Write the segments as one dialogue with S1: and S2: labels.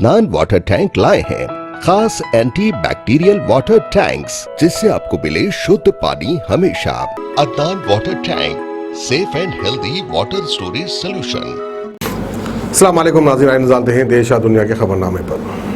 S1: Adnan water tank लाए हैं खास एंटी बैक्टीरियल वाटर टैंक्स, जिससे आपको मिले शुद्ध पानी हमेशा। Adnan water tank, safe and healthy water storage solution.
S2: अस्सलाम वालेकुम नाज़रीन, जानते हैं देश या दुनिया के खबरनामे पर।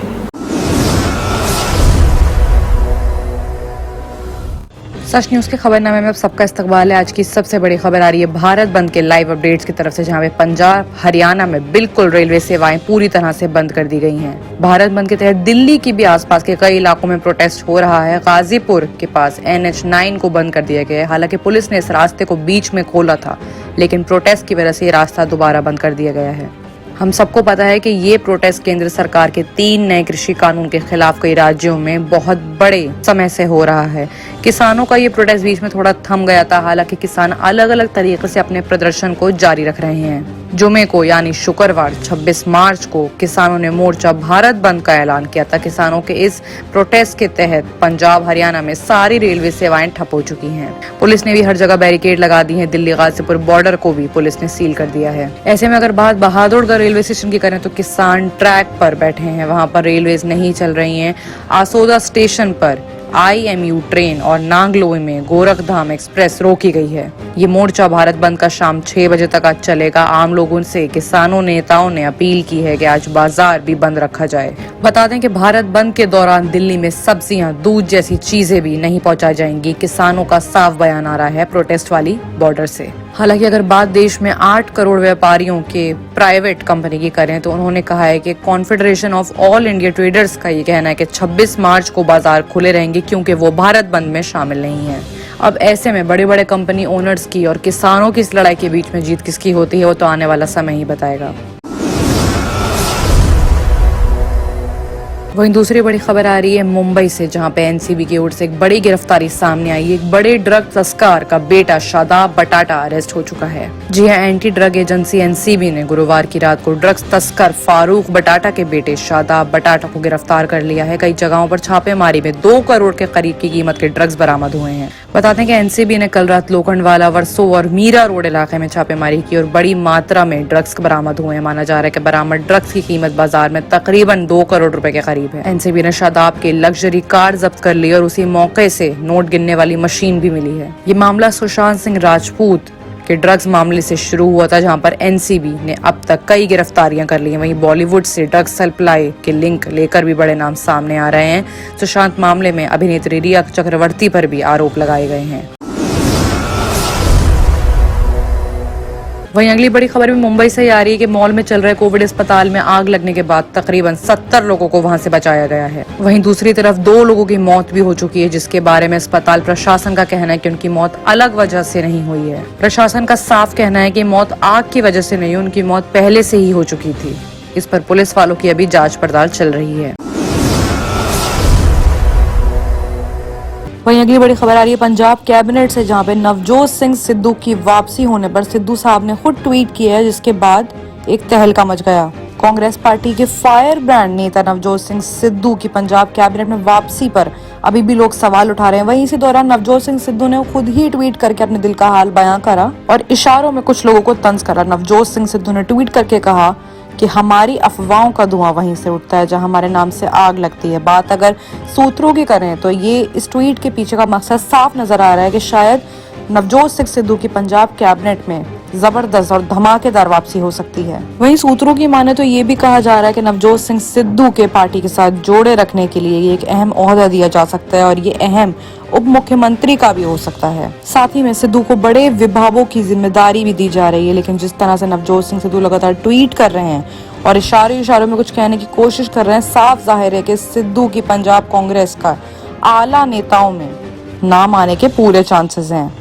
S3: सच न्यूज़ के खबरनामे में आप सबका इस्तकबाल है। आज की सबसे बड़ी खबर आ रही है भारत बंद के लाइव अपडेट्स की तरफ से, जहां पे पंजाब हरियाणा में बिल्कुल रेलवे सेवाएं पूरी तरह से बंद कर दी गई हैं। भारत बंद के तहत दिल्ली की भी आसपास के कई इलाकों में प्रोटेस्ट हो रहा है। गाजीपुर के पास NH9 को बंद कर दिया गया है। हालांकि पुलिस ने इस रास्ते को बीच में खोला था, लेकिन प्रोटेस्ट की वजह से ये रास्ता दोबारा बंद कर दिया गया है। हम सबको पता है कि ये प्रोटेस्ट केंद्र सरकार के 3 नए कृषि कानून के खिलाफ कई राज्यों में बहुत बड़े समय से हो रहा है। किसानों का ये प्रोटेस्ट बीच में थोड़ा थम गया था, हालांकि किसान अलग अलग तरीके से अपने प्रदर्शन को जारी रख रहे हैं। जुमे को यानी शुक्रवार 26 मार्च को किसानों ने मोर्चा भारत बंद का ऐलान किया था। किसानों के इस प्रोटेस्ट के तहत पंजाब हरियाणा में सारी रेलवे सेवाएं ठप हो चुकी हैं। पुलिस ने भी हर जगह बैरिकेड लगा दी है। दिल्ली गाजीपुर बॉर्डर को भी पुलिस ने सील कर दिया है। ऐसे में अगर बात बहादुरगढ़ रेलवे स्टेशन की करें तो किसान ट्रैक पर बैठे हैं, वहां पर रेलवेज नहीं चल रही हैं। आसोदा स्टेशन पर IMU ट्रेन और नांगलोई में गोरखधाम एक्सप्रेस रोकी गई है। ये मोर्चा भारत बंद का शाम 6 बजे तक आज चलेगा। आम लोगों से किसानों नेताओं ने अपील की है कि आज बाजार भी बंद रखा जाए। बता दें कि भारत बंद के दौरान दिल्ली में सब्जियां, दूध जैसी चीजें भी नहीं पहुंचाई जाएंगी। किसानों का साफ बयान आ रहा है प्रोटेस्ट वाली बॉर्डर से। हालांकि अगर बात देश में 8 करोड़ व्यापारियों के प्राइवेट कंपनी की करें तो उन्होंने कहा है कि confederation of all India traders का ये कहना है कि 26 मार्च को बाजार खुले रहेंगे, क्योंकि वो भारत बंद में शामिल नहीं है। अब ऐसे में बड़े बड़े कंपनी ओनर्स की और किसानों की इस लड़ाई के बीच में जीत किसकी होती है, वो तो आने वाला समय ही बताएगा। वहीं दूसरी बड़ी खबर आ रही है मुंबई से, जहां पे NCB की ओर से एक बड़ी गिरफ्तारी सामने आई। एक बड़े ड्रग तस्कर का बेटा शादाब बटाटा अरेस्ट हो चुका है। जी हां, एंटी ड्रग एजेंसी NCB ने गुरुवार की रात को ड्रग्स तस्कर फारूक बटाटा के बेटे शादाब बटाटा को गिरफ्तार कर लिया है। कई जगहों पर छापेमारी में 2 करोड़ के करीब की कीमत के ड्रग्स बरामद हुए हैं। बताते हैं कि NCB ने कल रात लोखंडवाला, वर्सो और मीरा रोड इलाके में छापेमारी की और बड़ी मात्रा में ड्रग्स बरामद हुए हैं। माना जा रहा है कि बरामद ड्रग्स की कीमत बाजार में तकरीबन 2 करोड़ रुपए के करीब है। NCB ने शादाब के लग्जरी कार जब्त कर ली और उसी मौके से नोट गिनने वाली मशीन भी मिली है। ये मामला सुशांत सिंह राजपूत के ड्रग्स मामले से शुरू हुआ था, जहां पर NCB ने अब तक कई गिरफ्तारियां कर ली हैं। वहीं बॉलीवुड से ड्रग्स सप्लाई के लिंक लेकर भी बड़े नाम सामने आ रहे हैं। सुशांत मामले में अभिनेत्री रिया चक्रवर्ती पर भी आरोप लगाए गए हैं। वहीं अगली बड़ी खबर भी मुंबई से ही आ रही है कि मॉल में चल रहे कोविड अस्पताल में आग लगने के बाद तकरीबन 70 लोगों को वहां से बचाया गया है। वहीं दूसरी तरफ 2 लोगों की मौत भी हो चुकी है, जिसके बारे में अस्पताल प्रशासन का कहना है कि उनकी मौत अलग वजह से नहीं हुई है। प्रशासन का साफ कहना है कि मौत आग की वजह से नहीं, उनकी मौत पहले से ही हो चुकी थी। इस पर पुलिस वालों की अभी जाँच पड़ताल चल रही है। वहीं अगली बड़ी खबर आ रही है पंजाब कैबिनेट से, जहां पे नवजोत सिंह सिद्धू की वापसी होने पर सिद्धू साहब ने खुद ट्वीट किया है, जिसके बाद एक तहलका मच गया। कांग्रेस पार्टी के फायर ब्रांड नेता नवजोत सिंह सिद्धू की पंजाब कैबिनेट में वापसी पर अभी भी लोग सवाल उठा रहे हैं। वहीं इसी दौरान नवजोत सिंह सिद्धू ने खुद ही ट्वीट करके अपने दिल का हाल बयां करा और इशारों में कुछ लोगों को तंज करा। नवजोत सिंह सिद्धू ने ट्वीट करके कहा कि हमारी अफवाहों का धुआं वहीं से उठता है जहां हमारे नाम से आग लगती है। बात अगर सूत्रों की करें तो ये इस ट्वीट के पीछे का मकसद साफ नजर आ रहा है कि शायद नवजोत सिंह सिद्धू की पंजाब कैबिनेट में जबरदस्त और धमाकेदार वापसी हो सकती है। वहीं सूत्रों की माने तो ये भी कहा जा रहा है कि नवजोत सिंह सिद्धू के पार्टी के साथ जोड़े रखने के लिए ये एक अहम ओहदा दिया जा सकता है और ये अहम उप मुख्यमंत्री का भी हो सकता है। साथ ही में सिद्धू को बड़े विभागों की जिम्मेदारी भी दी जा रही है। लेकिन जिस तरह से नवजोत सिंह सिद्धू लगातार ट्वीट कर रहे हैं और इशारों में कुछ कहने की कोशिश कर रहे हैं, साफ जाहिर है कि सिद्धू की पंजाब कांग्रेस का आला नेताओं में नाम आने के पूरे चांसेस हैं।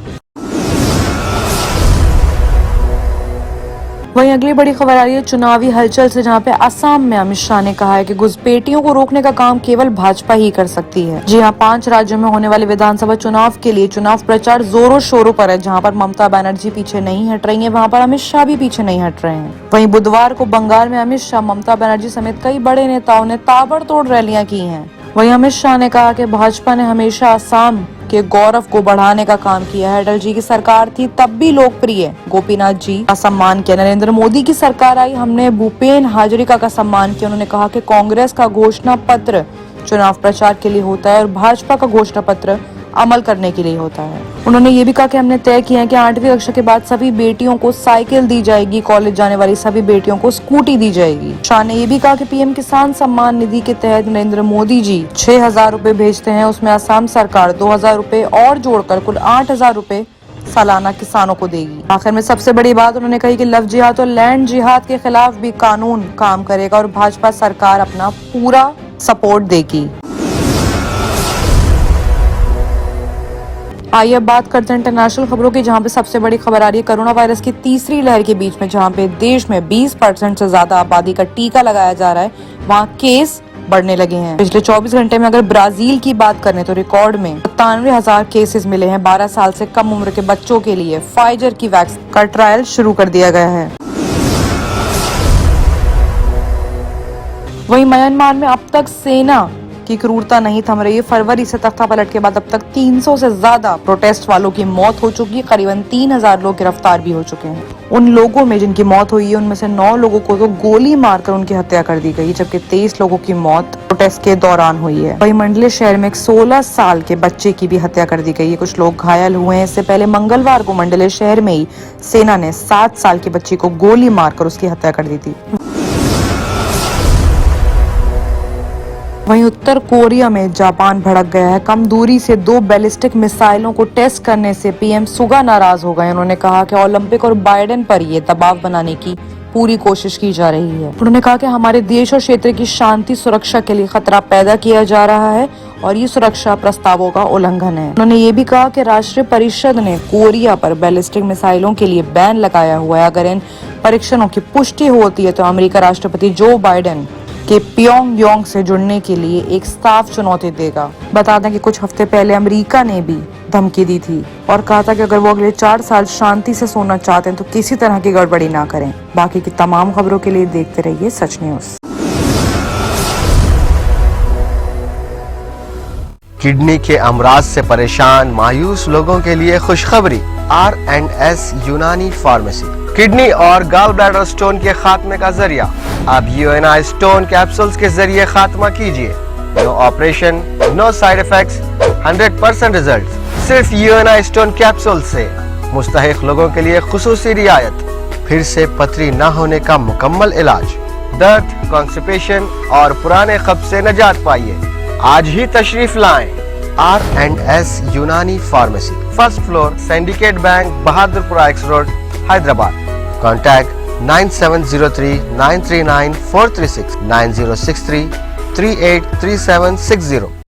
S3: वहीं अगली बड़ी खबर आ रही है चुनावी हलचल से, जहां पे असम में अमित शाह ने कहा है कि घुसपैठियों को रोकने का काम केवल भाजपा ही कर सकती है। जी हां, 5 राज्यों में होने वाले विधानसभा चुनाव के लिए चुनाव प्रचार जोरों शोरों पर है। जहां पर ममता बनर्जी पीछे नहीं हट रही है, वहां पर अमित शाह भी पीछे नहीं हट रहे हैं। वहीं बुधवार को बंगाल में अमित शाह, ममता बनर्जी समेत कई बड़े नेताओं ने ताबड़तोड़ रैलियां की हैं। वहीं अमित शाह ने कहा कि भाजपा ने हमेशा असम के गौरव को बढ़ाने का काम किया है। अटल जी की सरकार थी तब भी लोकप्रिय गोपीनाथ जी का सम्मान किया। नरेंद्र मोदी की सरकार आई, हमने भूपेन हाजरिका का सम्मान किया। उन्होंने कहा कि कांग्रेस का घोषणा पत्र चुनाव प्रचार के लिए होता है और भाजपा का घोषणा पत्र अमल करने के लिए होता है। उन्होंने ये भी कहा कि हमने तय किया है कि 8वीं कक्षा के बाद सभी बेटियों को साइकिल दी जाएगी, कॉलेज जाने वाली सभी बेटियों को स्कूटी दी जाएगी। शाह ने ये भी कहा कि पीएम किसान सम्मान निधि के तहत नरेंद्र मोदी जी 6,000 रुपए भेजते हैं, उसमें असम सरकार 2,000 रुपए और जोड़कर कुल 8,000 रुपए सालाना किसानों को देगी। आखिर में सबसे बड़ी बात उन्होंने कही कि लव जिहाद और लैंड जिहाद के खिलाफ भी कानून काम करेगा और भाजपा सरकार अपना पूरा सपोर्ट देगी। आइए अब बात करते हैं इंटरनेशनल खबरों की, जहां पे सबसे बड़ी खबर आ रही है कोरोना वायरस की तीसरी लहर के बीच में, जहां पे देश में 20% से ज्यादा आबादी का टीका लगाया जा रहा है, वहां केस बढ़ने लगे हैं। पिछले 24 घंटे में अगर ब्राजील की बात करें तो रिकॉर्ड में 97,000 केसेस मिले हैं। 12 साल से कम उम्र के बच्चों के लिए फाइजर की वैक्सीन का ट्रायल शुरू कर दिया गया है। वहीं म्यांमार में अब तक सेना की क्रूरता नहीं थम रही है। फरवरी से तख्ता पलट के बाद अब तक 300 से ज्यादा प्रोटेस्ट वालों की मौत हो चुकी है। करीबन 3,000 लोग गिरफ्तार भी हो चुके हैं। उन लोगों में जिनकी मौत हुई है उनमें से 9 लोगों को तो गोली मारकर उनकी हत्या कर दी गई, जबकि 23 लोगों की मौत प्रोटेस्ट के दौरान हुई है। वहीं मंडले शहर में एक 16 साल के बच्चे की भी हत्या कर दी गई है। कुछ लोग घायल हुए हैं। इससे पहले मंगलवार को मंडले शहर में ही सेना ने 7 साल की बच्ची को गोली मारकर उसकी हत्या कर दी थी। वहीं उत्तर कोरिया में जापान भड़क गया है। कम दूरी से 2 बैलिस्टिक मिसाइलों को टेस्ट करने से पीएम सुगा नाराज हो गए। उन्होंने कहा कि ओलंपिक और बाइडेन पर ये दबाव बनाने की पूरी कोशिश की जा रही है। उन्होंने कहा कि हमारे देश और क्षेत्र की शांति सुरक्षा के लिए खतरा पैदा किया जा रहा है और ये सुरक्षा प्रस्तावों का उल्लंघन है। उन्होंने ये भी कहा कि राष्ट्रीय परिषद ने कोरिया पर बैलिस्टिक मिसाइलों के लिए बैन लगाया हुआ है। अगर इन परीक्षणों की पुष्टि होती है तो अमेरिका राष्ट्रपति जो बाइडेन के प्योंगयांग से जुड़ने के लिए एक साफ चुनौती देगा। बता दें कि कुछ हफ्ते पहले अमेरिका ने भी धमकी दी थी और कहा था कि अगर वो अगले 4 साल शांति से सोना चाहते हैं तो किसी तरह की गड़बड़ी ना करें। बाकी की तमाम खबरों के लिए देखते रहिए सच न्यूज।
S4: किडनी के अमराज से परेशान मायूस लोगों के लिए खुशखबरी। R&S यूनानी फार्मेसी किडनी और गॉल ब्लैडर स्टोन के खात्मे का जरिया। अब UNI स्टोन कैप्सूल्स के जरिए खात्मा कीजिए। No operation, no side effects, 100% result. सिर्फ UNI स्टोन कैप्सूल से मुस्तहिक लोगों के लिए खुसूसी रियायत। फिर से पथरी न होने का मुकम्मल इलाज। दर्द, कॉन्स्टिपेशन और पुराने कब्ज से निजात पाइए। आज ही तशरीफ लाएं। R&S यूनानी pharmacy, first floor, syndicate bank, Bahadurpura x road, Hyderabad. Contact 9703 939 436 9063 383760।